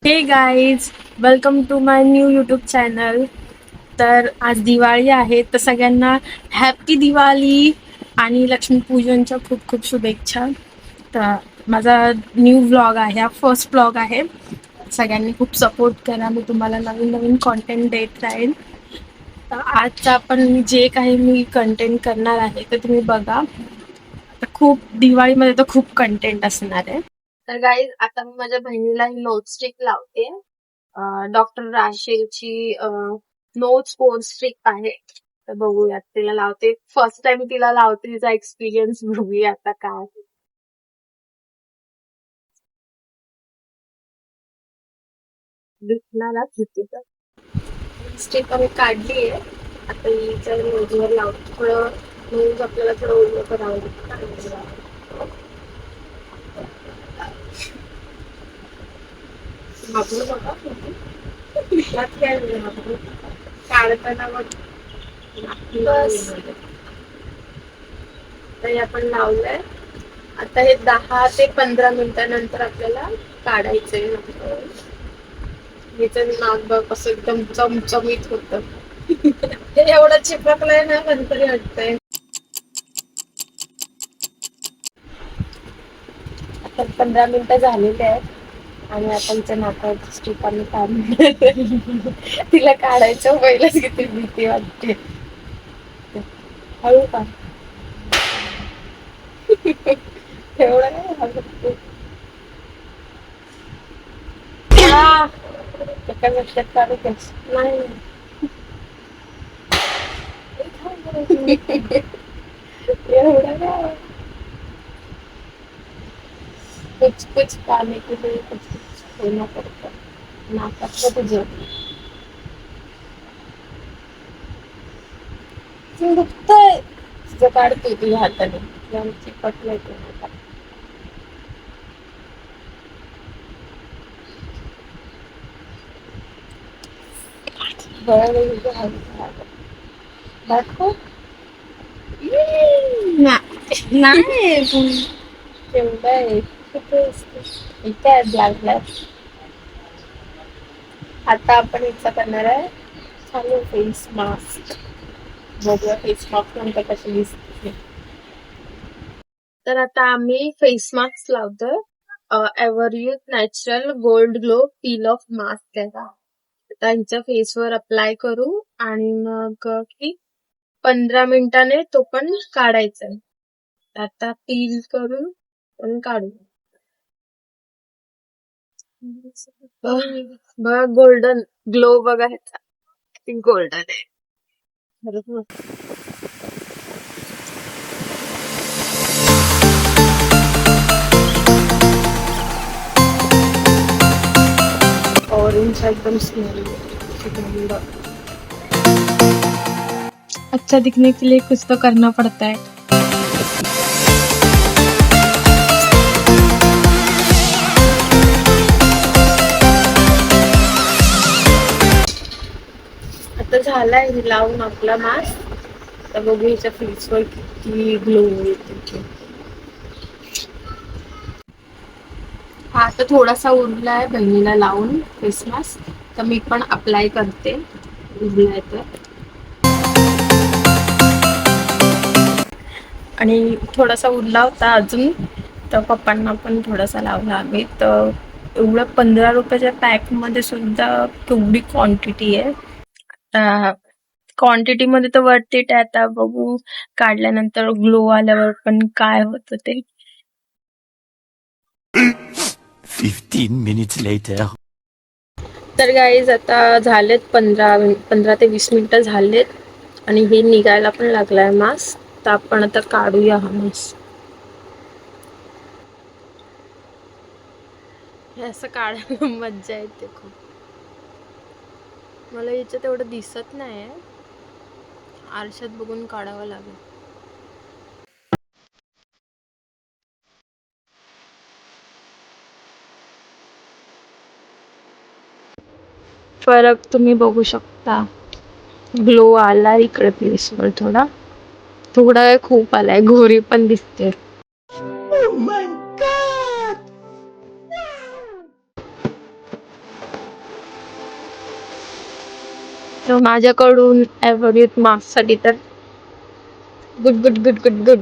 हे guys, welcome to my new YouTube channel. तर आज दिवाळी आहे, तर सगळ्यांना हॅपी दिवाळी आणि लक्ष्मीपूजनच्या खूप खूप शुभेच्छा. तर माझा न्यू व्लॉग आहे, हा फर्स्ट व्लॉग आहे. सगळ्यांनी खूप सपोर्ट करा, मी तुम्हाला नवीन नवीन कॉन्टेंट देत राहील. तर आजचा आपण जे काही मी कंटेंट करणार आहे ते तुम्ही बघा. तर खूप दिवाळीमध्ये तर खूप कंटेंट असणार आहे. तर गाईज, आता मी माझ्या बहिणीला ही नोट स्टिक लावते. डॉक्टर राशेलची नोट्स पोन स्टिक आहे. तर बघूयात, तिला लावते. फर्स्ट टाइम तिला लावते, तिचा एक्सपिरियन्स बघूया आता काय दिसणारच होती. तर स्टिक आम्ही काढली आहे. आता हिच्या नोजवर लावते. थोडं नोज आपल्याला थोडं ओलं करावं लागतं. मागून बघा त्यात काय नाही, काढताना मग बस. तर आपण लावलंय. आता हे 10 ते 15 मिनिटानंतर आपल्याला काढायचंय. ह्याचं नाक बघ कसं एकदम चमचमीत होतं. हे एवढं चिपकलंय ना, नंतर वाटतंय. आता 15 मिनिटं झालेली आहेत आणि आपण त्या नाकावरची स्ट्रीप आम्ही काढून तिला काढायचं पहिलंच किती भीती वाटते. हळू का एवढं नाही हळू. एका लक्षात काढू नाही. एवढं नाही. कुछ कुछ पाने के लिए कुछ कुछ होना पड़ता है. नाकात तुझं दुखतंय. तुझं काढतोय तुझ्या हाताने चिपटलंय ते नाकात. बरं दाखव. नाही केवढं आहे. कुठे असते इथे आहे ब्लॅक ब्लॅक. आता आपण इथं करणार आहे चालू फेस मास्क. बघूया फेस मास्क नंतर कशी दिसते. तर आता आम्ही फेस मास्क लावतोय. Ever youth natural gold glow peel of mask त्याचा त्यांच्या फेसवर अप्लाय करू आणि मग की 15 मिनिटाने तो पण काढायचा आहे. आता पील करून पण काढू. बघा गोल्डन ग्लो बघा ह्याचा, किती गोल्डन आहे. खरंच मस्त. ऑरेंज एकदम स्मेल. अच्छा दिखने के लिए कुछ तो करना पड़ता है. आता झालाय लावून आपला मास्क. तर बघू हिच्या फेसवर किती ग्लो येते. हा आता थोडासा उरलाय बहिणीला लावून फेस मास्क, तर मी पण अप्लाय करते. उरलाय तर. आणि थोडासा उरला होता अजून, तर पप्पांना पण थोडासा लावला आम्ही. तर एवढं 15 रुपयाच्या पॅकमध्ये सुद्धा केवढी क्वांटिटी आहे. क्वांटिटी मध्ये तर वरती आहे. आता बघू काढल्यानंतर ग्लो आल्यावर पण काय होतं ते. 15 minutes later. तर गाईज आता झालेत 15 ते 20 मिनिटं झालेत आणि हे निघायला पण लागलाय मास्क. तर आपण आता काढूया हा मास्क. हे असं काढायला मज्जा येते खूप. मला याच्यात एवढं दिसत नाही, आरशात बघून काढावं लागेल. फरक तुम्ही बघू शकता. ग्लो आला इकडे फेसवर थोडा थोडा खूप आलाय. गोरी पण दिसते. Oh my god! तर माझ्याकडून ॲव्हरेज मार्क्ससाठी तर good good good good good.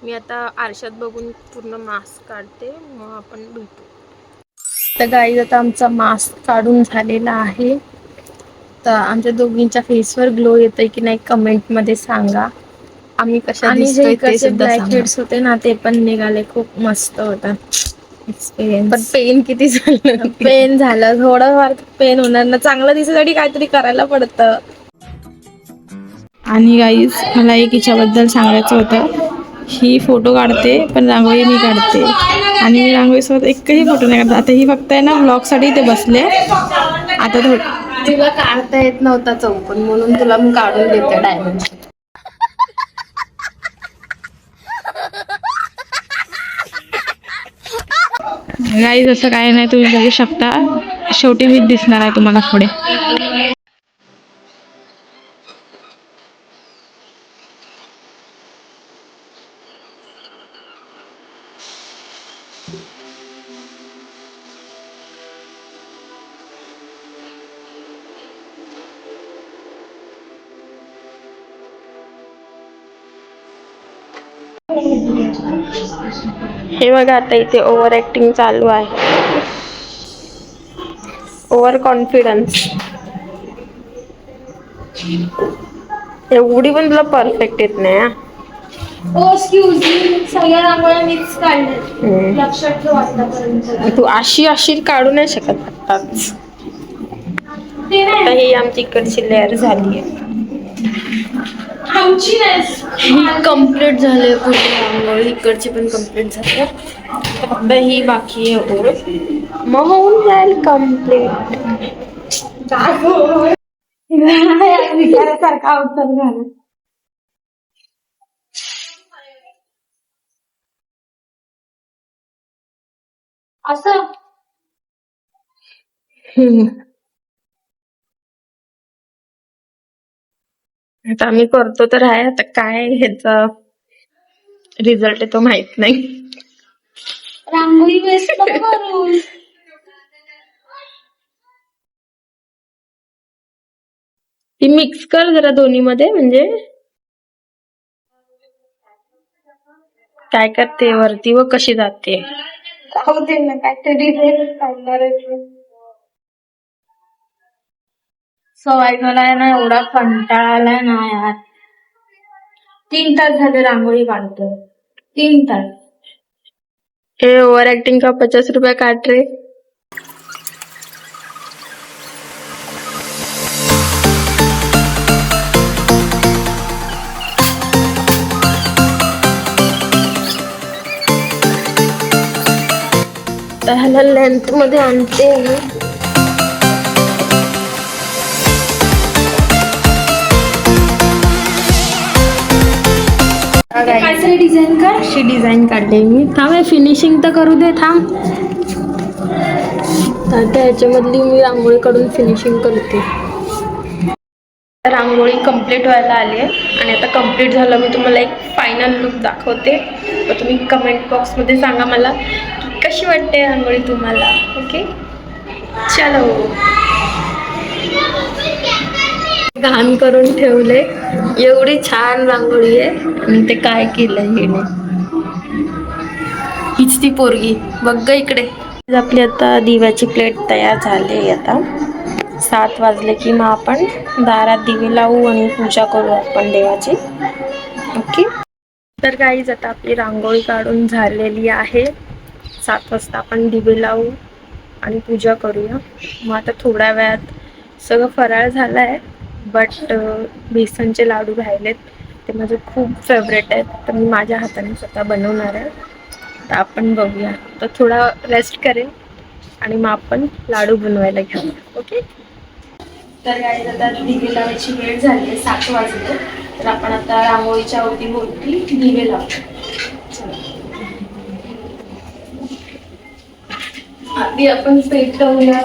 मी आता आरशात बघून पूर्ण मास्क काढते, मग आपण भेटू. तर गाईज आता आमचा मास्क काढून झालेला आहे. तर आमच्या दोघींच्या फेसवर ग्लो येतोय की नाही कमेंटमध्ये सांगा. आम्ही कशा दिसतोय ते सुद्धा ब्लॅक हेड्स होते ना, ते पण निघाले. खूप मस्त होता एक्सपिरियन्स. पण पेन किती झालं? पेन झालं थोडंफार, पेन होणार ना. चांगलं दिसायसाठी काहीतरी करायला पडतं. आणि गाईज मला एक हिच्याबद्दल सांगायचं होतं. ही फोटो काढते पण रांगोळी मी काढते, आणि मी रांगोळीसोबत एकही फोटो नाही काढत. आता ही फक्त आहे ना ब्लॉगसाठी ते बसले. आता तुला काढता येत नव्हता चौकोन, म्हणून तुला मी काढून देते डायमेन्शन. गाईज असं काय नाही, तुम्ही बघू शकता. शेवटी मीच दिसणार आहे तुम्हाला पुढे. हे बघा, आता इथे ओव्हर ऍक्टिंग चालू आहे. Over confidence. एवढी पण तुला परफेक्ट येत नाही. एक्सक्यूज मी, सगळ्या रांगोळ्या मीच काढल्या, लक्षात ठेव आतापर्यंत. तू अशी काढू नाही शकत आत्ताच. आता ही आमची इकडची लेअर झाली आहे. आमची नाही, कम्प्लीट झाले पूर्ण रांगोळी. इकडची पण कम्प्लीट झाली. फक्त ही बाकी आहे, मग होऊन जाईल कम्प्लीट. विचारासारखा अवतार झाला. असं आता आम्ही करतो तर आहे. आता काय ह्याचा रिझल्ट आहे तो माहित नाही. रांगोळी वेस्ट करून ती मिक्स कर जरा दोन्ही मध्ये. म्हणजे काय करते वरती व कशी जाते. दे ना काहीतरी सवय झालाय ना, एवढा कंटाळा आलाय ना यार. 3 तास झाले रांगोळी काढतोय. 3 तास. हे ओव्हर ऍक्टिंग का 50 रुपये काट रे. ह्याला लेंथ मध्ये आणते. डिझाईन का अशी डिझाईन काढली मी. थांब, फिनिशिंग तर करू दे. थांब, आता ह्याच्यामधली मी रांगोळी काढून फिनिशिंग करते. रांगोळी कंप्लीट व्हायला आली आहे, आणि आता कंप्लीट झालं मी तुम्हाला एक फायनल लुक दाखवते. तर तुम्ही कमेंट बॉक्समध्ये सांगा मला की कशी वाटते रांगोळी तुम्हाला. ओके, चलो. घाण करून ठेवले. एवढी छान रांगोळी आहे, आणि ते काय केलं हिने. हीच ती पोरगी बघ ग इकडे. आपली आता दिव्याची प्लेट तयार झाली. आता 7 वाजले की मग आपण दारात दिवे लावू आणि पूजा करू आपण देवाची. ओके. तर गाईज आता आपली रांगोळी काढून झालेली आहे. 7 वाजता आपण दिवे लावू आणि पूजा करूया. मग आता थोड्या वेळात सगळं फराळ झालं आहे, बट बेसनचे लाडू राहिलेत. ते माझे खूप फेवरेट आहेत, तर मी माझ्या हाताने स्वतः बनवणार आहे. तर आपण बघूया. तर थोडा रेस्ट करेल आणि मग आपण लाडू बनवायला घेऊ. ओके. तर गाईज आता दिवे लावायची वेळ झाली आहे. 7 वाजले. तर आपण आता रांगोळीच्या अवतीभोवती दिवे लावू. आधी आपण पेटवूया.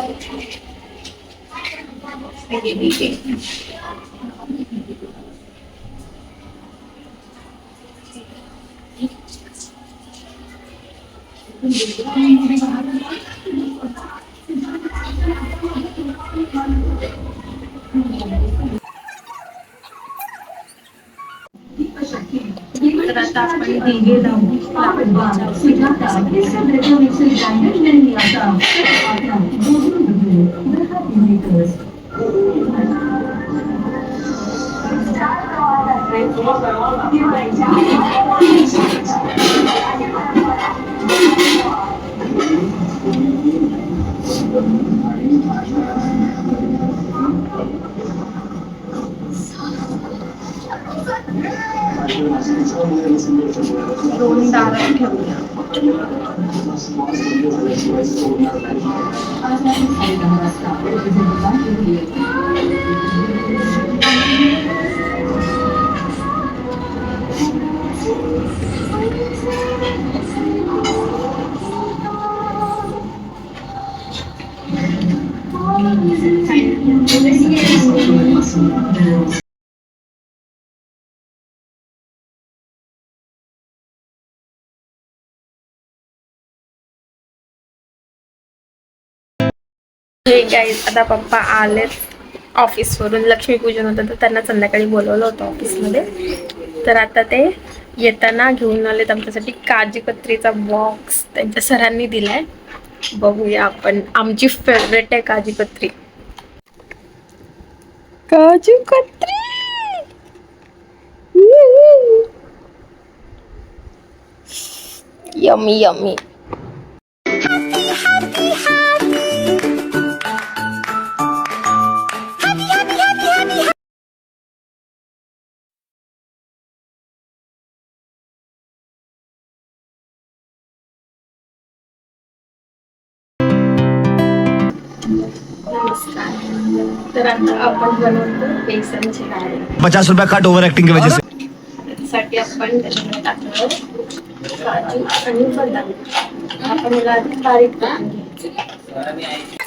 तर आता आपण दिवे लावू दोन दारात ठेवूया. हे गाईज आता पप्पा आलेत ऑफिसवरून. लक्ष्मीपूजन होतं तर त्यांना संध्याकाळी बोलवलं होतं ऑफिसमध्ये. तर आता ते येताना घेऊन आलेत आमच्यासाठी काजू कत्रीचा बॉक्स. त्यांच्या सरांनी दिलाय. बघूया आपण. आमची फेवरेट आहे काजू कत्री. काजू कत्री यम्मी यम्मी. तर आता आपण बनवतो बेसनची डाळ. 50 रुपया कट ओवर एक्टिंग की वजह से. त्यासाठी आपण त्याच्यामध्ये टाकलं काजू आणि बदाम. आपण याला आधी बारीक करून घ्यायचं.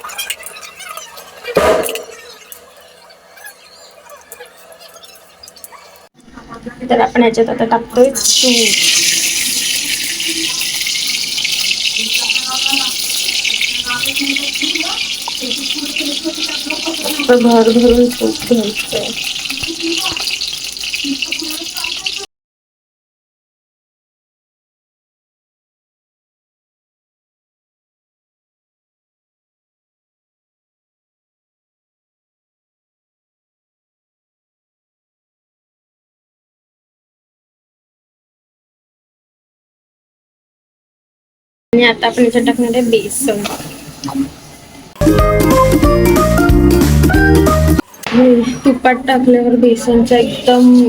तर आपण याच्यात आता टाकतोय तूप. भर भरून तूप घ्यायचं. आणि आता आपण याच्यात टाकणार आहे बेसन. तुपात टाकल्यावर बेसनचा एकदम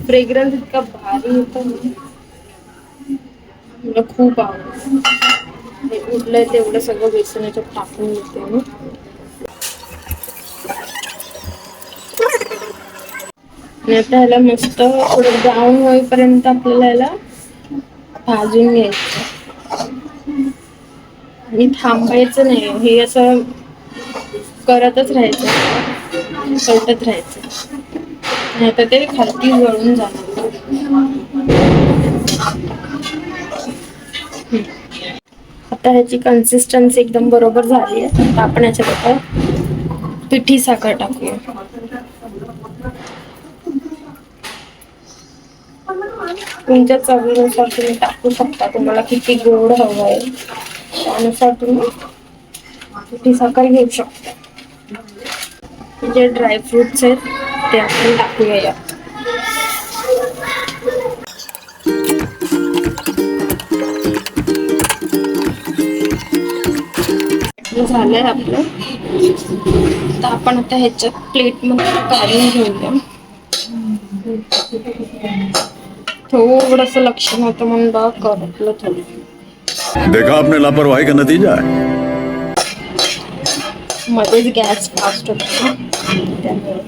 फ्रेग्रन्स इतका भारी येतो. मला खूप आवडतं. हे उरलंय तेवढं सगळं बेसन याच्यात टाकून देते मी. आणि आता ह्याला मस्त थोडं ब्राऊन होईपर्यंत आपल्याला याला भाजून घ्यायचं. आणि थांबायचं नाही. हे असं करतच राहायचं, पलटत राहायचं. आणि आता ते खालती वळून जाणार. आता ह्याची कन्सिस्टन्सी एकदम बरोबर झाली आहे. आता आपण याच्यात आता पिठी साखर टाकूया. तुमच्या चवीनुसार तुम्ही टाकू शकता. तुम्हाला किती गोड हवं आहे त्यानुसार तुम्ही पिठी साखर घेऊ शकता. जे ड्रायफ्रुट्स आहेत ते आपण टाकूया यात. झालंय आपलं. तर आपण आता ह्याच्यात प्लेट मध्ये काढून घेऊया. थोडस लक्ष नव्हतं म्हणून बघ करपलं थोडं. देखा आपने लापरवाही का नतीजा है. मध्येच गॅस फास्ट होतो त्यामुळे.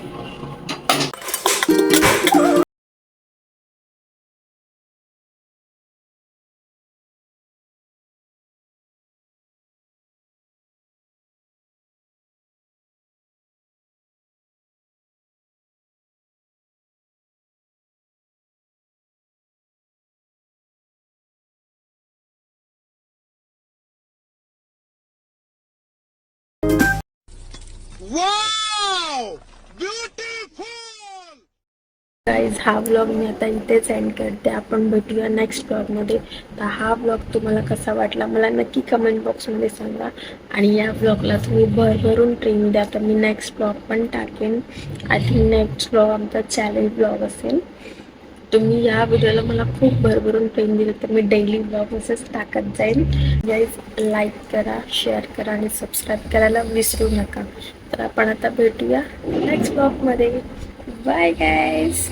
Wow! Beautiful! गाईज हा व्लॉग मी आता इथेच एंड करते. आपण भेटूया नेक्स्ट व्लॉगमध्ये. तर हा व्लॉग तुम्हाला कसा वाटला मला नक्की कमेंट बॉक्समध्ये सांगा. आणि या व्लॉगला तुम्ही भरभरून ट्रेन द्या. तर मी नेक्स्ट व्लॉग पण टाकेन. आय थिंक नेक्स्ट व्लॉग आमचा चॅलेंज व्लॉग असेल. तुम्ही या व्हिडिओला मला खूप भरभरून ट्रेन दिलं तर मी डेली व्लॉग असंच टाकत जाईन. गाईज लाईक करा, शेअर करा आणि सबस्क्राईब करायला विसरू नका. तर आपण आता भेटूया नेक्स्ट व्लॉगमध्ये. Bye guys.